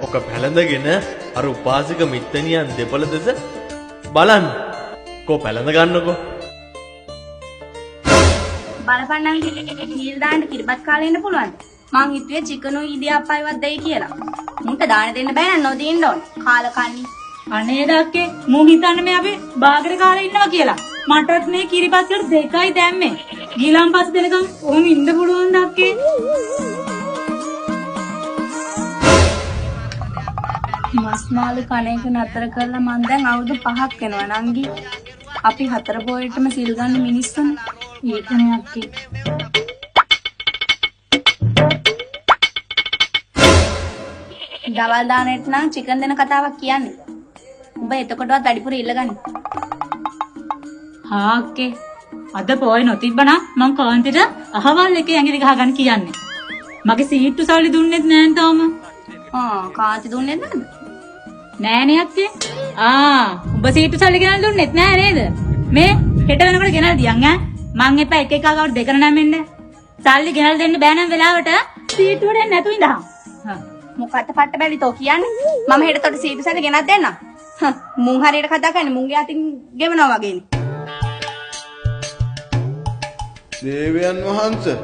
ඔක පැලඳගෙන අර උපාසික මිත්තනියන් දෙපළ දෙස බලන්න. කො පැලඳ ගන්නකො. බලපන්නම් කීල් දාන්න කිරිබත් කාලා ඉන්න පුළුවන්ද? මං හිතුවේ චිකනු ඉදියාප්පයිවත් දෙයි කියලා. මුන්ට දාන්න දෙන්න බෑ නෝ දින්න ඕන. කාලා කන්නේ. අනේ දක්කේ මූ හිතන්නේ මේ අපි බාගට කාලා ඉන්නවා කියලා. මටත් මේ කිරිබත් වල දෙකයි දැම්මේ. ගිලන් පස් දෙනකම් ඔහොම ඉන්න පුළුවන් දක්කේ. මස් මාළු කණ එක නතර කරලා මං දැන් අවුරුදු 5ක් වෙනවා නංගි. අපි 4 පොයටම සිල් ගන්න මිනිස්සුන්. ඒකනේ අක්කේ. දවල් දානෙට නම් චිකන් දෙන කතාවක් කියන්නේ. උඹ එතකොටවත් වැඩිපුර ඉල්ලගන්න. හා අක්කේ. අද පොය නොතිබ්බනම් මං කාන්තිට අහවල් එකේ ඇඟිලි ගහගන්න කියන්නේ. මගේ සීට්ටු සල්ලි දුන්නෙත් නෑ තාම. කාන්ති දුන්නේ නැද්ද? නෑනේ අක්කේ. උඹ සීට්ටු සල්ලි ගෙනල්ලා දුන්නෙත් නෑ නේද? මේ හෙට වෙනකොට ගෙනල්ලා දියන් ඈ. මං එපා එක එක ගාවට දෙකර නැමෙන්න. සල්ලි ගෙනල්ලා දෙන්න බෑ නම් වෙලාවට සීට්ටුවට එන්න නැතු ඉඳහන්. මොකටද පට්ට බැලි තෝ කියන්නේ? මම හෙටතොට සීටු සැද ගෙනත් දෙන්නම්. මුන් හරියට කතා කරන්නේ මුන්ගේ අතින් ගෙවනවා වගේනේ. දේවයන් වහන්සේ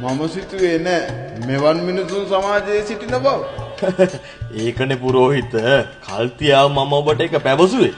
මම සිතුවේ නෑ මෙවන් මිනිසුන් සමාජයේ සිටින බව. ඒකනේ පුරෝහිත කල්තියාව මම ඔබට එක පැවසුවේ.